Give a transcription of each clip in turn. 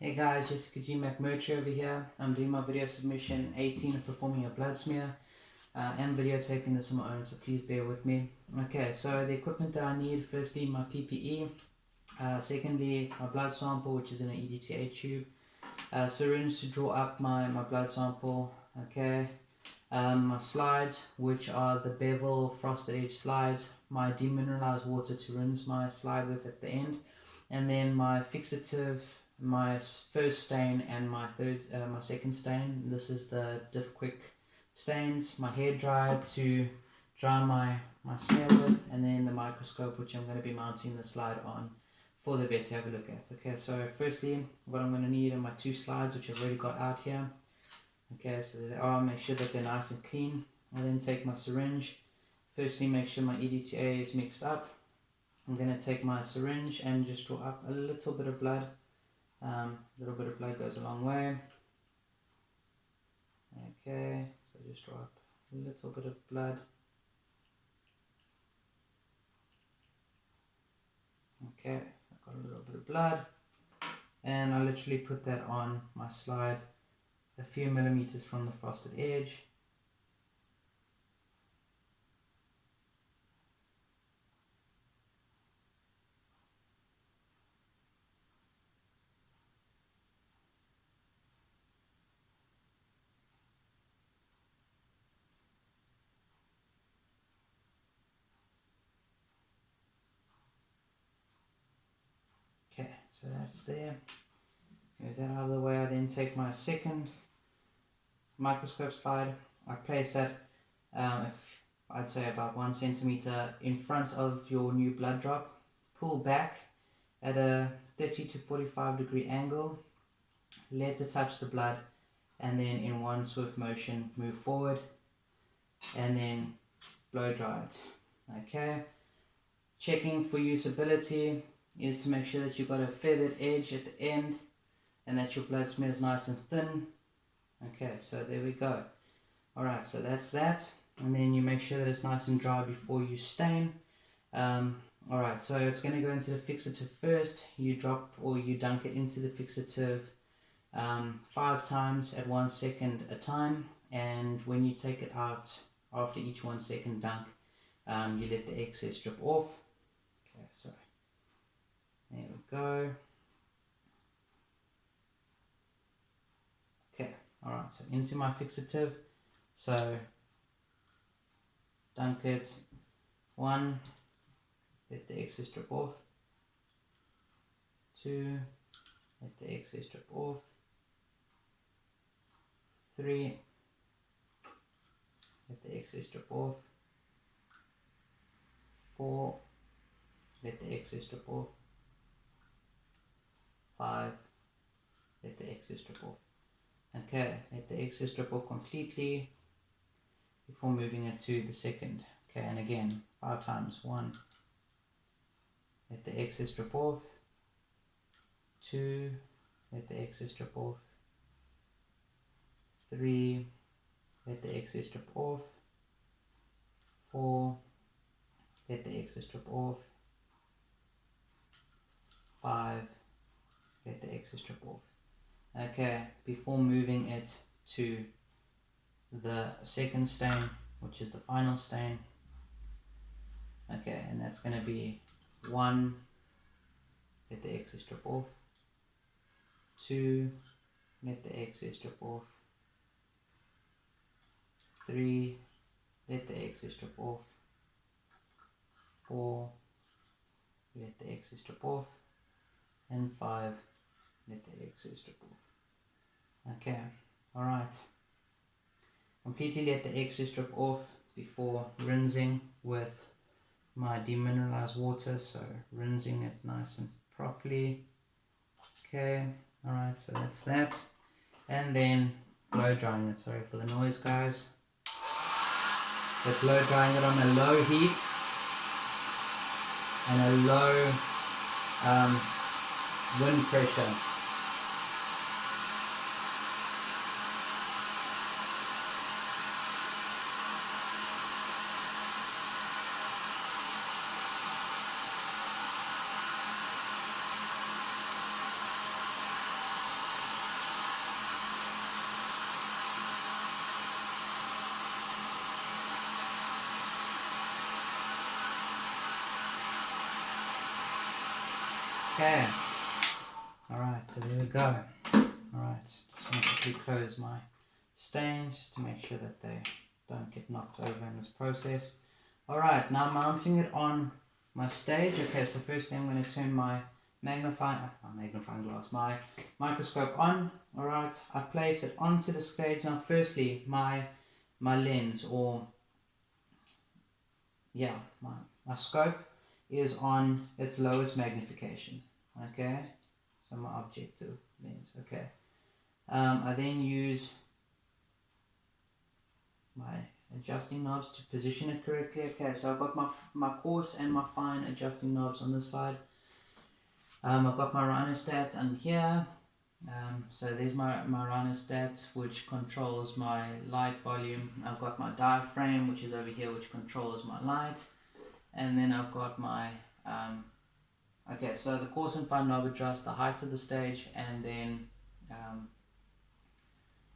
Hey guys, Jessica G. McMurtry over here. I'm doing my video submission 18 of performing a blood smear. I'm videotaping this on my own, so please bear with me. Okay, so the equipment that I need, firstly my PPE, secondly my blood sample, which is in an EDTA tube, syringe to draw up my blood sample, okay, my slides, which are the bevel frosted edge slides, my demineralized water to rinse my slide with at the end, and then my fixative, my first stain and my second stain. This is the Diff Quick stains, my hair dryer to dry my smear with, and then the microscope, which I'm going to be mounting the slide on for the vet to have a look at. Okay, so firstly what I'm going to need are my two slides, which I've already got out here. Okay, so they are, make sure that they're nice and clean. I then take my syringe. Firstly, make sure my EDTA is mixed up. I'm going to take my syringe and just draw up a little bit of blood. A little bit of blood goes a long way. Okay, so just draw up a little bit of blood. Okay, I've got a little bit of blood. And I literally put that on my slide a few millimeters from the frosted edge. Okay, so that's there. Move that out of the way. I then take my second microscope slide. I place that, I'd say about 1 centimeter in front of your new blood drop. Pull back at a 30 to 45 degree angle. Let it touch the blood, and then in one swift motion move forward and then blow dry it. Okay. Checking for usability is to make sure that you've got a feathered edge at the end and that your blood smear is nice and thin. Okay, so there we go. Alright, so that's that. And then you make sure that it's nice and dry before you stain. Alright, so it's going to go into the fixative first. You drop or you dunk it into the fixative 5 times at 1 second a time. And when you take it out after each 1 second dunk, you let the excess drip off. Okay, so there we go. Okay, alright, so into my fixative. So dunk it 1, let the excess drip off. 2, let the excess drip off. 3, let the excess drip off. 4, let the excess drip off. 5, let the excess drip off. Okay, let the excess drip off completely before moving it to the second. Okay, and again, 5 times. 1, let the excess drip off. 2, let the excess drip off. 3, let the excess drip off. 4, let the excess drip off. 5, let the excess drip off. Okay, before moving it to the second stain, which is the final stain. Okay, and that's going to be 1, let the excess drip off. 2, let the excess drip off. 3, let the excess drip off. 4, let the excess drip off. And 5, let the excess drip off. Okay, alright. Completely let the excess drip off before rinsing with my demineralized water, so rinsing it nice and properly. Okay, alright, so that's that. And then blow drying it. Sorry for the noise, guys. But blow drying it on a low heat and a low wind pressure. Okay. Alright, so there we go. Alright, just want to quickly close my stains just to make sure that they don't get knocked over in this process. Alright, now mounting it on my stage. Okay, so firstly I'm going to turn my magnifying glass, my microscope on. Alright, I place it onto the stage. Now firstly, my lens, or yeah, my scope is on its lowest magnification. Okay, so my objective lens. Okay, I then use my adjusting knobs to position it correctly. Okay, so I've got my coarse and my fine adjusting knobs on this side. I've got my rhinostat on here. So there's my rhinostat, which controls my light volume. I've got my diaphragm, which is over here, which controls my light. And then I've got my okay, so the coarse and fine knob adjust the height of the stage, and then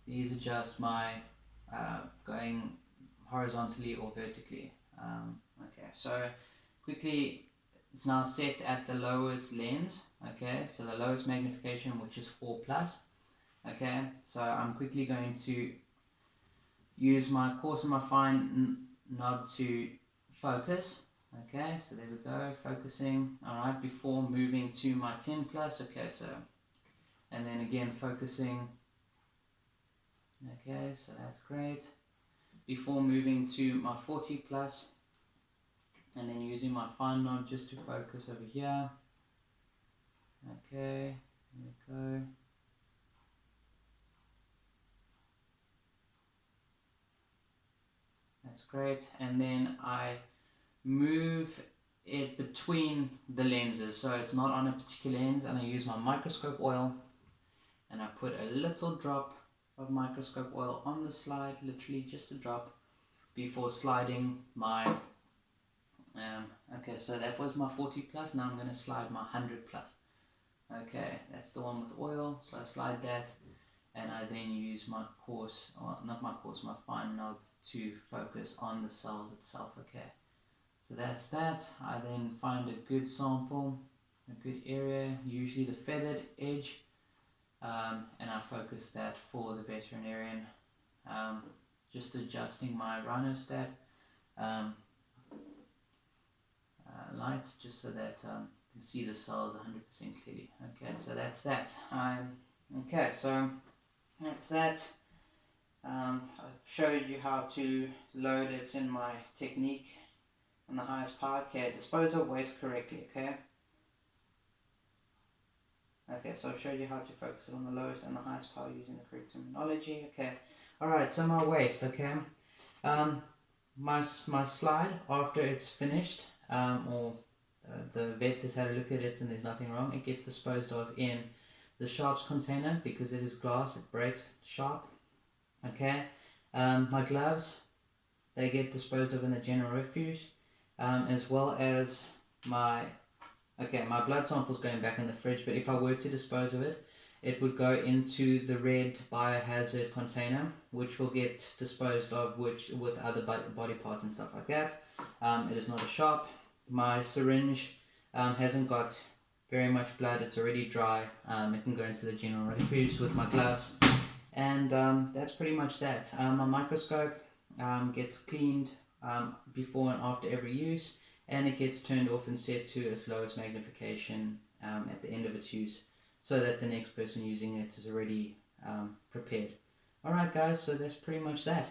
these adjust my going horizontally or vertically. Okay, so quickly, it's now set at the lowest lens. Okay, so the lowest magnification, which is 4 plus. Okay, so I'm quickly going to use my coarse and my fine knob to focus. Okay, so there we go, focusing. Alright, before moving to my 10 plus. Okay, so, and then again focusing. Okay, so that's great. Before moving to my 40 plus, and then using my fine knob just to focus over here. Okay, there we go. That's great. And then I move it between the lenses, so it's not on a particular lens, and I use my microscope oil, and I put a little drop of microscope oil on the slide, literally just a drop, before sliding my okay, so that was my 40 plus. Now I'm going to slide my 100 plus. Okay, that's the one with oil, so I slide that, and I then use my coarse, or not my coarse, my fine knob to focus on the cells itself. Okay, so that's that. I then find a good sample, a good area, usually the feathered edge, and I focus that for the veterinarian, just adjusting my rhinostat lights just so that you can see the cells 100% clearly. Okay, so that's that. Okay, so that's that. I've showed you how to load it in my technique on the highest power. Okay, dispose of waste correctly. Okay. Okay, so I've showed you how to focus it on the lowest and the highest power using the correct terminology. Okay. Alright, so my waste, okay. My slide, after it's finished, or the vet has had a look at it and there's nothing wrong, it gets disposed of in the sharps container because it is glass, it breaks sharp. Okay. My gloves, they get disposed of in the general refuse, as well as my blood sample's going back in the fridge, but if I were to dispose of it, it would go into the red biohazard container, which will get disposed of with other body parts and stuff like that. It is not a sharp. My syringe hasn't got very much blood, it's already dry. It can go into the general refuse with my gloves. And that's pretty much that. My microscope gets cleaned before and after every use, and it gets turned off and set to its lowest magnification at the end of its use, so that the next person using it is already prepared. Alright guys, so that's pretty much that.